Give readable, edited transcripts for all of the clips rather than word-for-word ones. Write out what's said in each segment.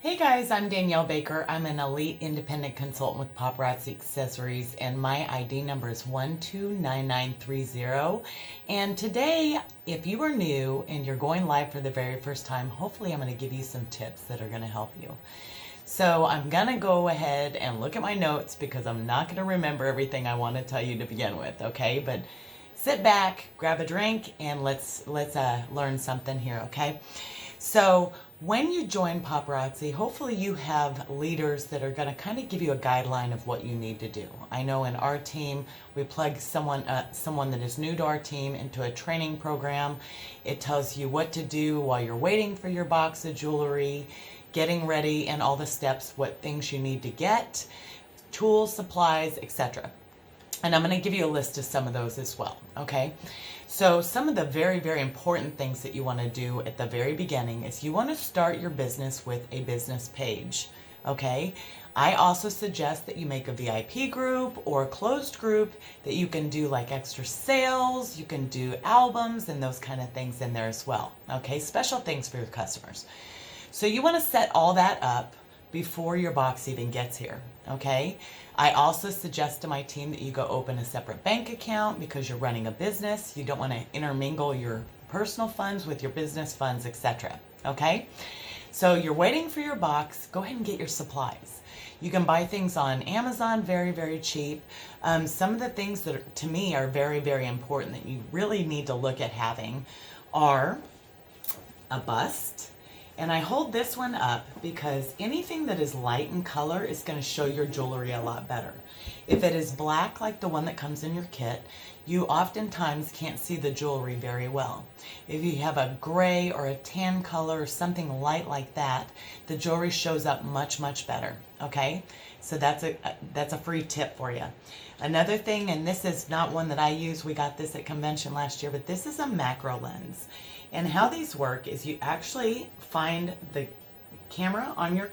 Hey guys, I'm Danielle Baker. I'm an elite independent consultant with Paparazzi Accessories, and my ID number is 129930. And today, if you are new and you're going live for the very first time, hopefully I'm going to give you some tips that are going to help you. So I'm going to go ahead and look at my notes because I'm not going to remember everything I want to tell you to begin with, okay? But sit back, grab a drink, and let's learn something here, okay? So when you join Paparazzi, hopefully you have leaders that are going to kind of give you a guideline of what you need to do. I know in our team, we plug someone that is new to our team into a training program. It tells you what to do while you're waiting for your box of jewelry, getting ready, and all the steps, what things you need to get, tools, supplies, etc. And I'm going to give you a list of some of those as well, okay? So some of the very, very important things that you want to do at the very beginning is you want to start your business with a business page, okay? I also suggest that you make a VIP group or a closed group that you can do like extra sales, you can do albums and those kind of things in there as well, okay? Special things for your customers. So you want to set all that up before your box even gets here, okay? I also suggest to my team that you go open a separate bank account because you're running a business. You don't want to intermingle your personal funds with your business funds, etc. Okay? So you're waiting for your box. Go ahead and get your supplies. You can buy things on Amazon very, very cheap. Some of the things that to me are very, very important that you really need to look at having are a bust. And I hold this one up because anything that is light in color is going to show your jewelry a lot better. If it is black, like the one that comes in your kit, you oftentimes can't see the jewelry very well. If you have a gray or a tan color or something light like that, the jewelry shows up much, much better, okay? So that's a free tip for you. Another thing, and this is not one that I use, we got this at convention last year, but this is a macro lens. And how these work is you actually find the camera on your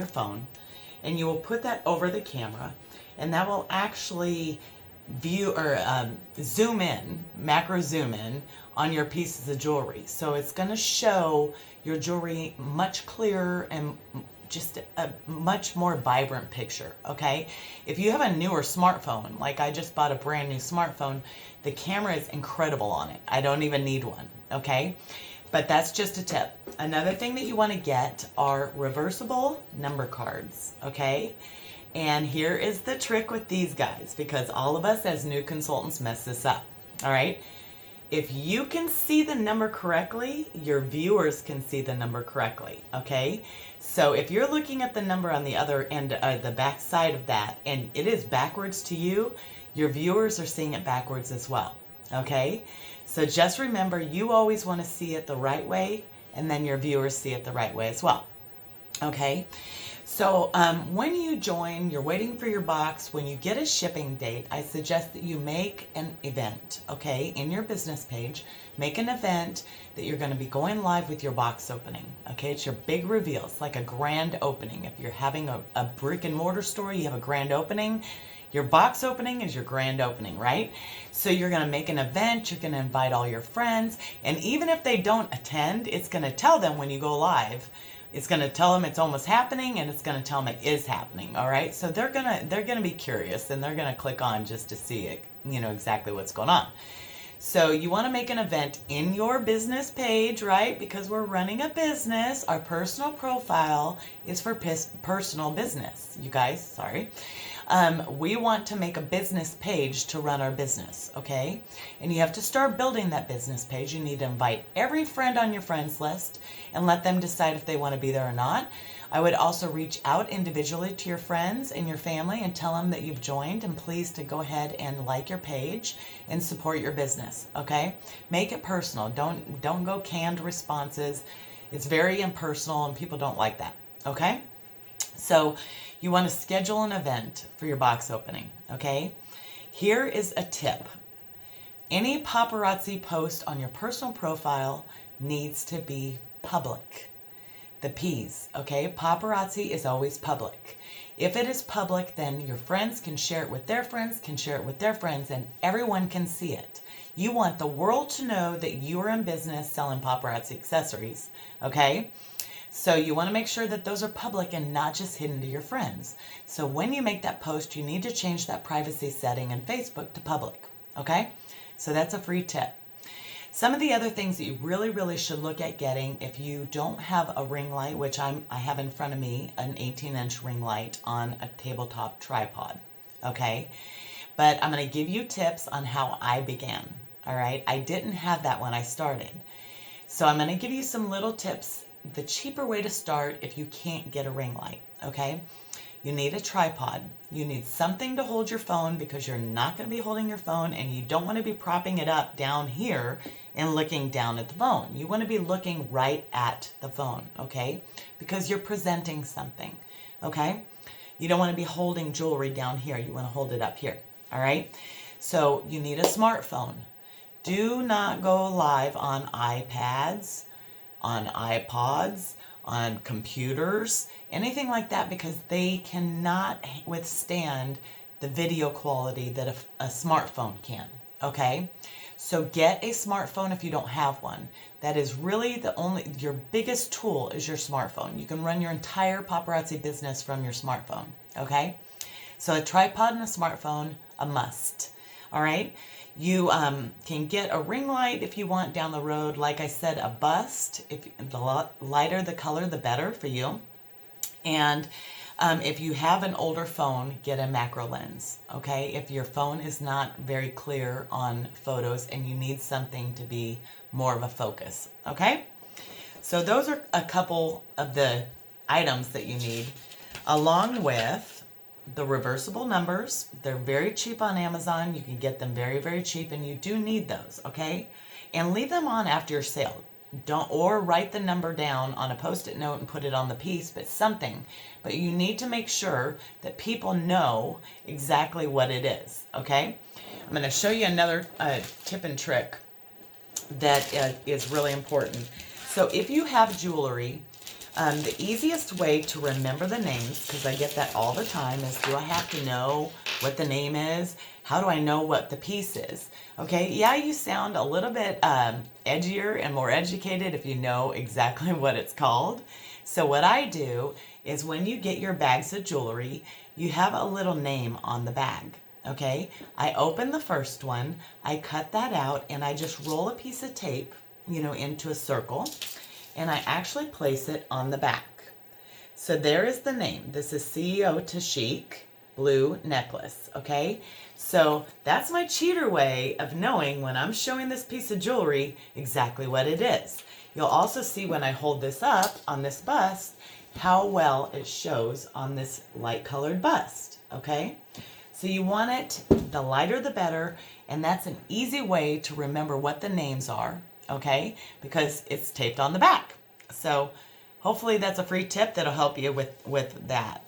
phone, and you will put that over the camera, and that will actually view or macro zoom in on your pieces of jewelry. So it's going to show your jewelry much clearer and just a much more vibrant picture, okay? If you have a newer smartphone, like I just bought a brand new smartphone, the camera is incredible on it. I don't even need one, okay? But that's just a tip. Another thing that you want to get are reversible number cards, okay? And here is the trick with these guys, because all of us as new consultants mess this up, all right? If you can see the number correctly, your viewers can see the number correctly, okay? So if you're looking at the number on the other end, the back side of that, and it is backwards to you, your viewers are seeing it backwards as well, okay? So just remember, you always want to see it the right way, and then your viewers see it the right way as well, okay? So when you join, you're waiting for your box. When you get a shipping date, I suggest that you make an event, okay? In your business page, make an event that you're going to be going live with your box opening, okay? It's your big reveal. It's like a grand opening. If you're having a brick and mortar store, you have a grand opening. Your box opening is your grand opening, right? So you're going to make an event, you're going to invite all your friends, and even if they don't attend, it's going to tell them when you go live. It's going to tell them it's almost happening, and it's going to tell them it is happening, all right? So they're going to be curious, and they're going to click on just to see it, exactly what's going on. So you want to make an event in your business page, right? Because we're running a business. Our personal profile is for personal business. You guys, sorry. We want to make a business page to run our business, okay? And you have to start building that business page. You need to invite every friend on your friends list and let them decide if they want to be there or not. I would also reach out individually to your friends and your family and tell them that you've joined, and please to go ahead and like your page and support your business, okay? Make it personal. Don't go canned responses. It's very impersonal and people don't like that, okay? So you want to schedule an event for your box opening, okay? Here is a tip. Any paparazzi post on your personal profile needs to be public. The P's, okay? Paparazzi is always public. If it is public, then your friends can share it with their friends, can share it with their friends, and everyone can see it. You want the world to know that you are in business selling paparazzi accessories, okay? So you want to make sure that those are public and not just hidden to your friends. So when you make that post, you need to change that privacy setting in Facebook to public. Okay? So that's a free tip. Some of the other things that you really should look at getting if you don't have a ring light, which I have in front of me, an 18-inch ring light on a tabletop tripod. Okay? But I'm going to give you tips on how I began. All right? I didn't have that when I started. So I'm going to give you some little tips, the cheaper way to start if you can't get a ring light, okay? You need a tripod. You need something to hold your phone because you're not going to be holding your phone and you don't want to be propping it up down here and looking down at the phone. You want to be looking right at the phone, okay? Because you're presenting something, okay? You don't want to be holding jewelry down here. You want to hold it up here, all right? So you need a smartphone. Do not go live on iPads, on iPods, on computers, anything like that, because they cannot withstand the video quality that a smartphone can, okay? So get a smartphone if you don't have one. That is really your biggest tool is your smartphone. You can run your entire paparazzi business from your smartphone, okay? So a tripod and a smartphone, a must, all right? You can get a ring light if you want down the road. Like I said, a bust. If the lighter the color, the better for you. And if you have an older phone, get a macro lens. Okay, if your phone is not very clear on photos and you need something to be more of a focus. Okay, so those are a couple of the items that you need, along with the reversible numbers. They're very cheap on Amazon. You can get them very cheap, and you do need those, okay? And leave them on after your sale. Or write the number down on a Post-it note and put it on the piece, but something. But you need to make sure that people know exactly what it is, okay? I'm going to show you another tip and trick that is really important. So if you have jewelry, the easiest way to remember the names, because I get that all the time, is do I have to know what the name is? How do I know what the piece is? Okay, yeah, you sound a little bit edgier and more educated if you know exactly what it's called. So what I do is when you get your bags of jewelry, you have a little name on the bag. Okay, I open the first one, I cut that out, and I just roll a piece of tape, into a circle. And I actually place it on the back. So there is the name. This is CEO to Chic blue necklace, okay? So that's my cheater way of knowing when I'm showing this piece of jewelry exactly what it is. You'll also see when I hold this up on this bust how well it shows on this light colored bust, okay? So you want it, the lighter the better, and that's an easy way to remember what the names are, okay? Because it's taped on the back. So hopefully that's a free tip that'll help you with that.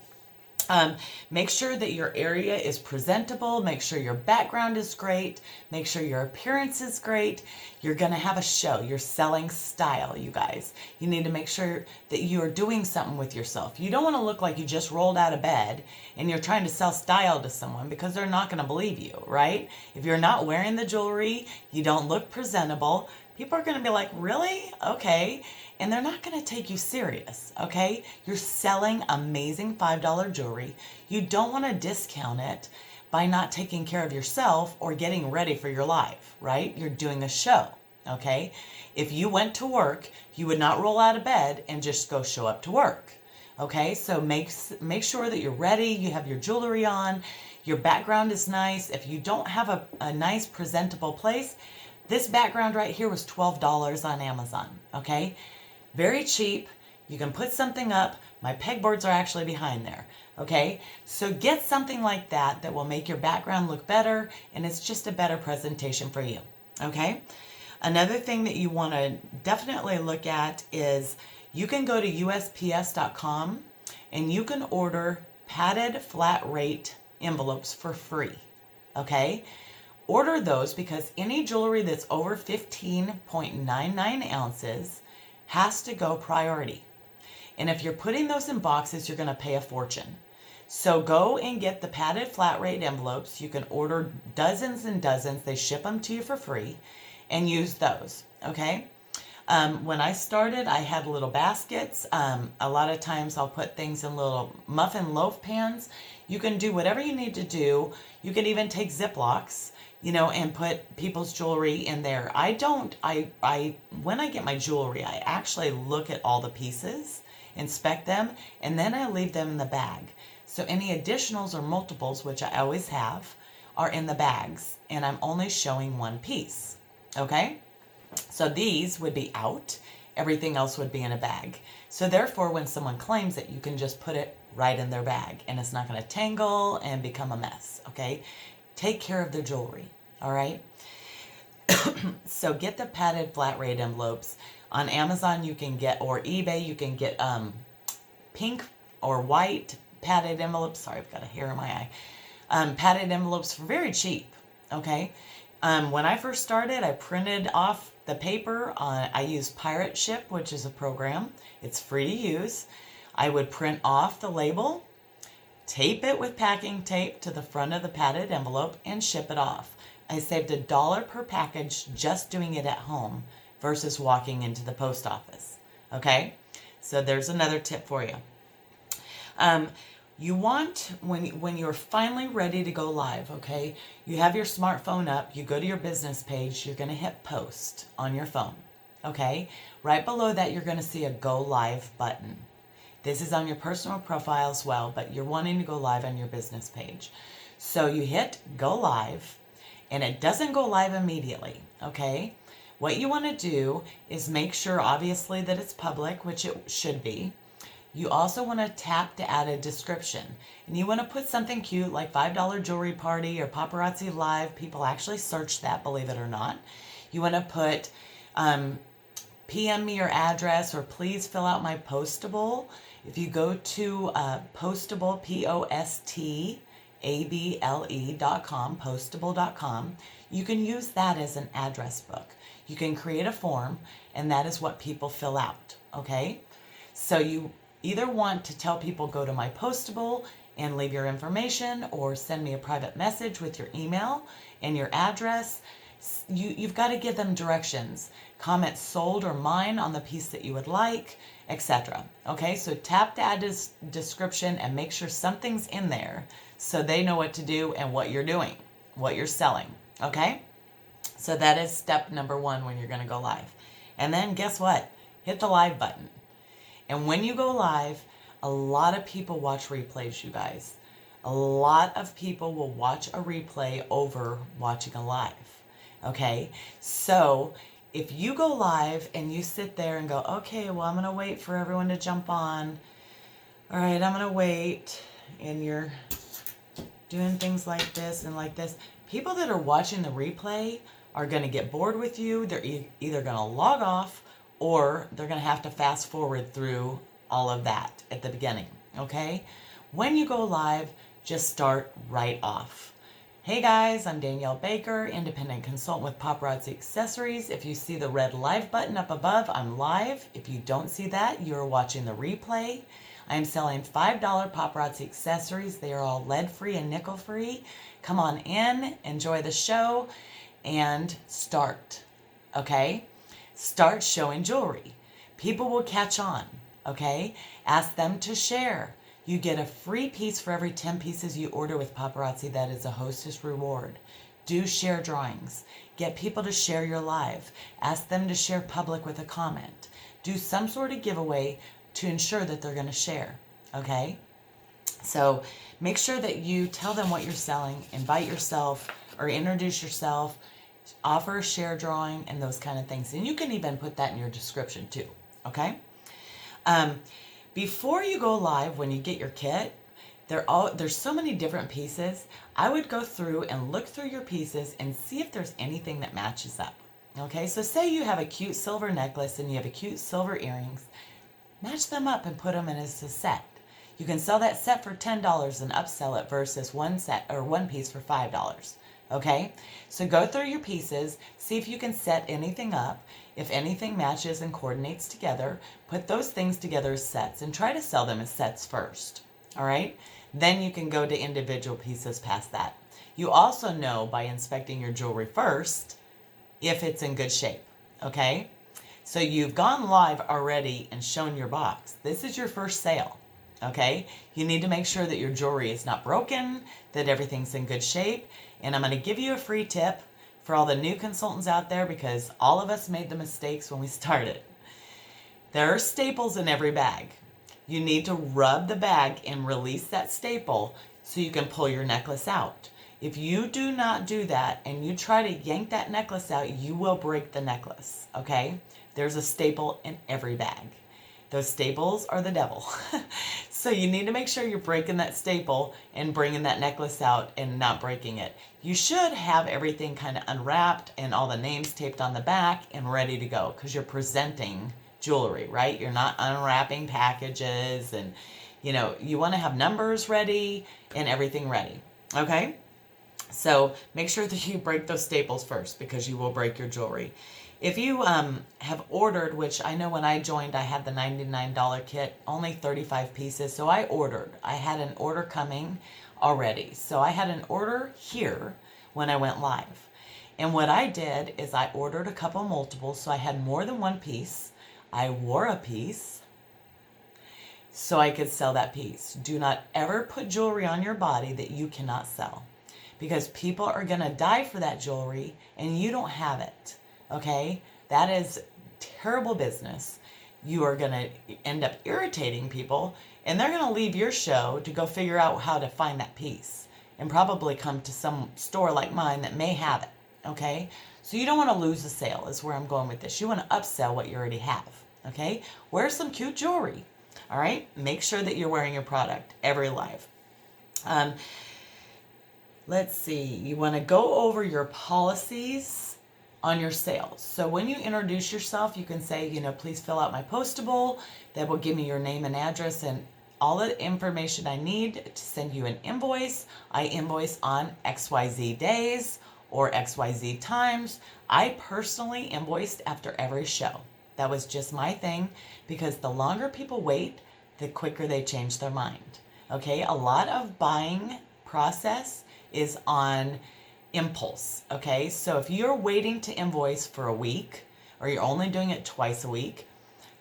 Make sure that your area is presentable. Make sure your background is great. Make sure your appearance is great. You're going to have a show. You're selling style, you guys. You need to make sure that you're doing something with yourself. You don't want to look like you just rolled out of bed and you're trying to sell style to someone, because they're not going to believe you, right? If you're not wearing the jewelry, you don't look presentable, people are going to be like, really? Okay. And they're not going to take you serious, okay? You're selling amazing $5 jewelry. You don't want to discount it by not taking care of yourself or getting ready for your life, right? You're doing a show, okay? If you went to work, you would not roll out of bed and just go show up to work, okay? So make sure that you're ready, you have your jewelry on, your background is nice. If you don't have a nice presentable place, this background right here was $12 on Amazon, okay? Very cheap. You can put something up. My pegboards are actually behind there, okay? So get something like that that will make your background look better, and it's just a better presentation for you, okay? Another thing that you want to definitely look at is you can go to USPS.com and you can order padded flat rate envelopes for free, okay? Order those because any jewelry that's over 15.99 ounces has to go priority. And if you're putting those in boxes, you're going to pay a fortune. So go and get the padded flat rate envelopes. You can order dozens and dozens. They ship them to you for free and use those, okay? When I started, I had little baskets. A lot of times I'll put things in little muffin loaf pans. You can do whatever you need to do. You can even take Ziplocs, and put people's jewelry in there. When I get my jewelry, I actually look at all the pieces, inspect them, and then I leave them in the bag. So any additionals or multiples, which I always have, are in the bags, and I'm only showing one piece. Okay? So these would be out. Everything else would be in a bag. So therefore, when someone claims it, you can just put it right in their bag, and it's not going to tangle and become a mess. Okay? Take care of their jewelry. All right? So get the padded flat rate envelopes. On Amazon, you can get, or eBay, you can get pink or white padded envelopes. Sorry, I've got a hair in my eye. Padded envelopes for very cheap. Okay? When I first started, I printed off the paper. I used Pirate Ship, which is a program. It's free to use. I would print off the label, tape it with packing tape to the front of the padded envelope, and ship it off. I saved $1 per package just doing it at home versus walking into the post office. Okay? So there's another tip for you. You want, when you're finally ready to go live, okay, you have your smartphone up, you go to your business page, you're going to hit post on your phone, okay? Right below that, you're going to see a go live button. This is on your personal profile as well, but you're wanting to go live on your business page. So you hit go live, and it doesn't go live immediately, okay? What you want to do is make sure, obviously, that it's public, which it should be. You also want to tap to add a description. And you want to put something cute like $5 jewelry party or paparazzi live. People actually search that, believe it or not. You want to put PM me your address, or please fill out my postable. If you go to postable, postable.com, postable.com, you can use that as an address book. You can create a form, and that is what people fill out, okay? So you either want to tell people go to my postable and leave your information, or send me a private message with your email and your address. You've got to give them directions. Comment sold or mine on the piece that you would like, etc. Okay, so tap to add description and make sure something's in there so they know what to do and what you're doing, what you're selling. Okay, so that is step number 1 when you're going to go live. And then guess what? Hit the live button. And when you go live, a lot of people watch replays, you guys. A lot of people will watch a replay over watching a live. Okay? So if you go live and you sit there and go, okay, well, I'm going to wait for everyone to jump on. All right, I'm going to wait. And you're doing things like this and like this. People that are watching the replay are going to get bored with you. They're either going to log off, or they're going to have to fast forward through all of that at the beginning, okay? When you go live, just start right off. Hey guys, I'm Danielle Baker, independent consultant with Paparazzi Accessories. If you see the red live button up above, I'm live. If you don't see that, you're watching the replay. I'm selling $5 paparazzi accessories. They are all lead-free and nickel-free. Come on in, enjoy the show, and start, okay? Start showing jewelry. People will catch on, okay? Ask them to share. You get a free piece for every 10 pieces you order with Paparazzi. That is a hostess reward. Do share drawings. Get people to share your live. Ask them to share public with a comment. Do some sort of giveaway to ensure that they're going to share, okay? So make sure that you tell them what you're selling, invite yourself or introduce yourself, offer a share drawing, and those kind of things. And you can even put that in your description too, okay? Before you go live, when you get your kit, there's so many different pieces. I would go through and look through your pieces and see if there's anything that matches up, okay? So say you have a cute silver necklace and you have a cute silver earrings. Match them up and put them in as a set. You can sell that set for $10 and upsell it versus one set or one piece for $5. Okay, so go through your pieces, see if you can set anything up. If anything matches and coordinates together, put those things together as sets and try to sell them as sets first. All right, then you can go to individual pieces past that. You also know by inspecting your jewelry first if it's in good shape. Okay, So you've gone live already and shown your box. This is your first sale, okay? You need to make sure that your jewelry is not broken, that everything's in good shape. And I'm going to give you a free tip for all the new consultants out there, because all of us made the mistakes when we started. There are staples in every bag. You need to rub the bag and release that staple so you can pull your necklace out. If you do not do that and you try to yank that necklace out, you will break the necklace, okay? There's a staple in every bag. Those staples are the devil. So you need to make sure you're breaking that staple and bringing that necklace out and not breaking it. You should have everything kind of unwrapped and all the names taped on the back and ready to go, because you're presenting jewelry, right? You're not unwrapping packages, and you want to have numbers ready and everything ready, okay? So make sure that you break those staples first, because you will break your jewelry. If you have ordered, which I know when I joined, I had the $99 kit, only 35 pieces. So I ordered. I had an order coming already. So I had an order here when I went live. And what I did is I ordered a couple multiples. So I had more than one piece. I wore a piece so I could sell that piece. Do not ever put jewelry on your body that you cannot sell, because people are going to die for that jewelry and you don't have it, okay? That is terrible business. You are going to end up irritating people, and they're going to leave your show to go figure out how to find that piece and probably come to some store like mine that may have it, okay? So you don't want to lose a sale is where I'm going with this. You want to upsell what you already have, okay? Wear some cute jewelry, all right? Make sure that you're wearing your product every live. Let's see, you want to go over your policies on your sales. So when you introduce yourself, you can say, please fill out my postable. That will give me your name and address and all the information I need to send you an invoice. I invoice on XYZ days or XYZ times. I personally invoiced after every show. That was just my thing, because the longer people wait, the quicker they change their mind. Okay, a lot of buying process is on impulse, okay? So if you're waiting to invoice for a week, or you're only doing it twice a week,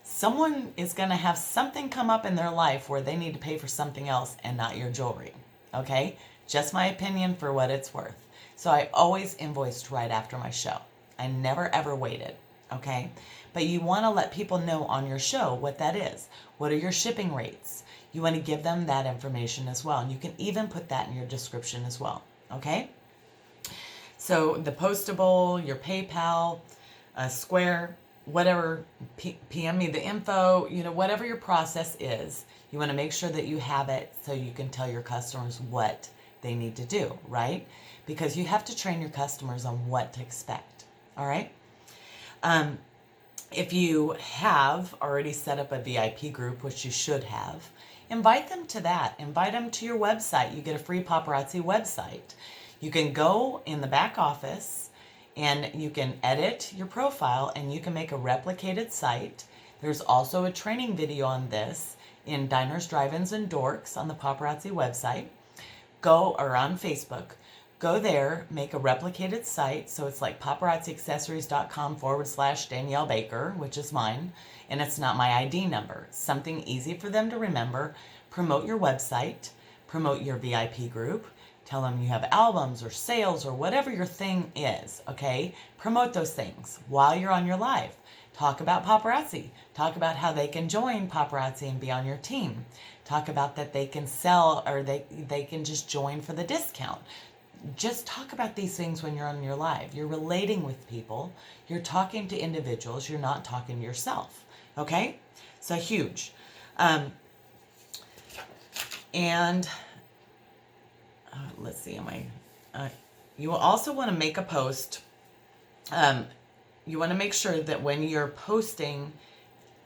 someone is going to have something come up in their life where they need to pay for something else and not your jewelry, okay? Just my opinion for what it's worth. So I always invoiced right after my show. I never ever waited, okay? But you want to let people know on your show what that is. What are your shipping rates? You want to give them that information as well. And you can even put that in your description as well, okay? So the postable, your PayPal, Square, whatever, PM me the info, whatever your process is, you want to make sure that you have it so you can tell your customers what they need to do, right? Because you have to train your customers on what to expect, all right? If you have already set up a VIP group, which you should have, invite them to that. Invite them to your website. You get a free paparazzi website. You can go in the back office and you can edit your profile and you can make a replicated site. There's also a training video on this in Diners, Drive-Ins, and Dorks on the paparazzi website. Or on Facebook. Go there, make a replicated site. So it's like paparazziaccessories.com/Danielle Baker, which is mine. And it's not my ID number. Something easy for them to remember. Promote your website. Promote your VIP group. Tell them you have albums or sales or whatever your thing is, okay? Promote those things while you're on your live. Talk about paparazzi. Talk about how they can join paparazzi and be on your team. Talk about that they can sell, or they can just join for the discount. Just talk about these things when you're on your live. You're relating with people. You're talking to individuals. You're not talking to yourself. Okay? So huge. Let's see. You will also want to make a post. You want to make sure that when you're posting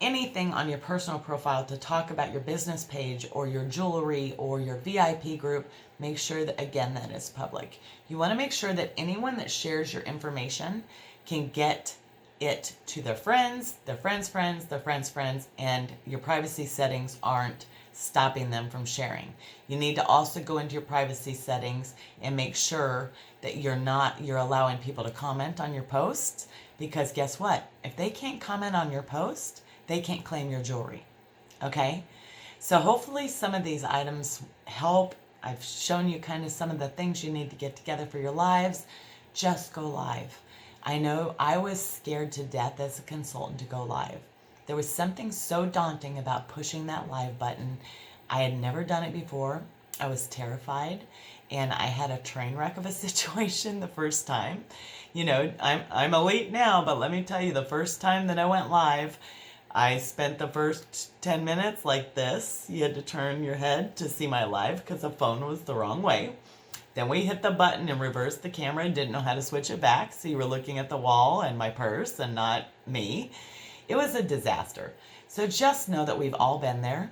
anything on your personal profile to talk about your business page or your jewelry or your VIP group, make sure that, again, that is public. You want to make sure that anyone that shares your information can get it to their friends, their friends' friends, their friends' friends, and your privacy settings aren't stopping them from sharing. You need to also go into your privacy settings and make sure that you're allowing people to comment on your posts, Because guess what? If they can't comment on your post, they can't claim your jewelry. Okay? So hopefully some of these items help. I've shown you kind of some of the things you need to get together for your lives. Just go live. I know I was scared to death as a consultant to go live. There was something so daunting about pushing that live button. I had never done it before. I was terrified, and I had a train wreck of a situation the first time. You know, I'm elite now, but let me tell you, the first time that I went live, I spent the first 10 minutes like this. You had to turn your head to see my live because the phone was the wrong way. Then we hit the button and reversed the camera and didn't know how to switch it back, so you were looking at the wall and my purse and not me. It was a disaster. So just know that we've all been there.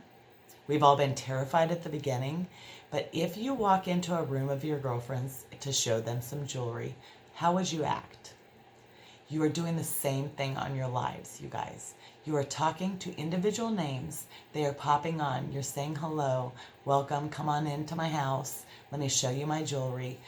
We've all been terrified at the beginning. But if you walk into a room of your girlfriends to show them some jewelry, how would you act? You are doing the same thing on your lives, you guys. You are talking to individual names. They are popping on. You're saying hello, welcome, come on into my house. Let me show you my jewelry.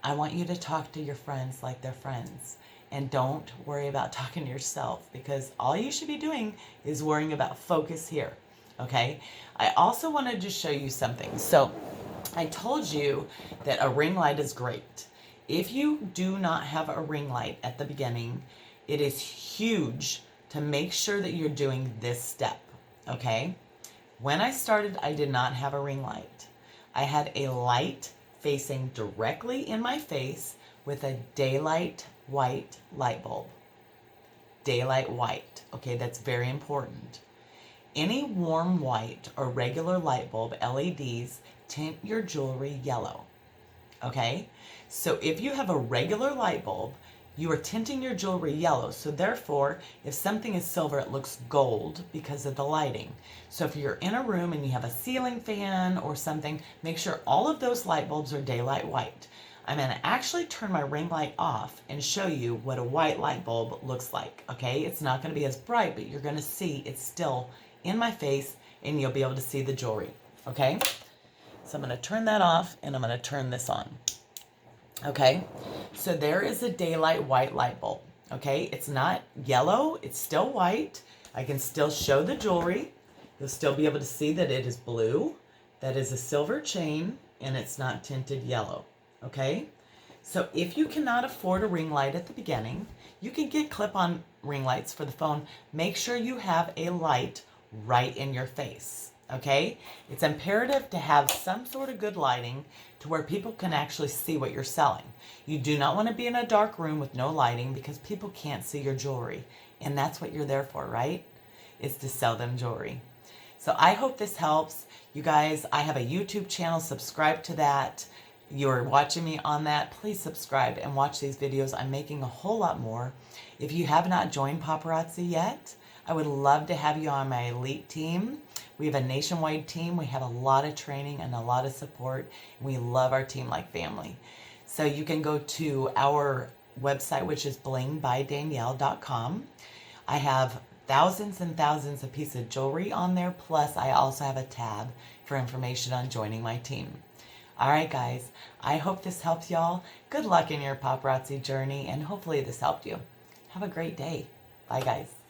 I want you to talk to your friends like they're friends. And don't worry about talking to yourself, because all you should be doing is worrying about focus here. Okay? I also wanted to show you something. So I told you that a ring light is great. If you do not have a ring light at the beginning, it is huge to make sure that you're doing this step. Okay? When I started, I did not have a ring light. I had a light facing directly in my face with a daylight white light bulb. Daylight white. Okay, that's very important. Any warm white or regular light bulb, LEDs, tint your jewelry yellow. Okay? So if you have a regular light bulb, you are tinting your jewelry yellow. So therefore, if something is silver, it looks gold because of the lighting. So if you're in a room and you have a ceiling fan or something, make sure all of those light bulbs are daylight white. I'm going to actually turn my ring light off and show you what a white light bulb looks like. Okay? It's not going to be as bright, but you're going to see it's still in my face and you'll be able to see the jewelry. Okay? So I'm going to turn that off and I'm going to turn this on. Okay? So there is a daylight white light bulb. Okay? It's not yellow. It's still white. I can still show the jewelry. You'll still be able to see that it is blue. That is a silver chain and it's not tinted yellow. Okay? So if you cannot afford a ring light at the beginning, you can get clip-on ring lights for the phone. Make sure you have a light right in your face. Okay? It's imperative to have some sort of good lighting to where people can actually see what you're selling. You do not want to be in a dark room with no lighting because people can't see your jewelry. And that's what you're there for, right? It's to sell them jewelry. So I hope this helps. You guys, I have a YouTube channel. Subscribe to that. You're watching me on that. Please subscribe and watch these videos. I'm making a whole lot more. If you have not joined Paparazzi yet, I would love to have you on my elite team. We have a nationwide team. We have a lot of training and a lot of support. We love our team like family. So you can go to our website, which is blingbydanielle.com. I have thousands and thousands of pieces of jewelry on there. Plus, I also have a tab for information on joining my team. All right, guys. I hope this helps y'all. Good luck in your paparazzi journey, and hopefully this helped you. Have a great day. Bye, guys.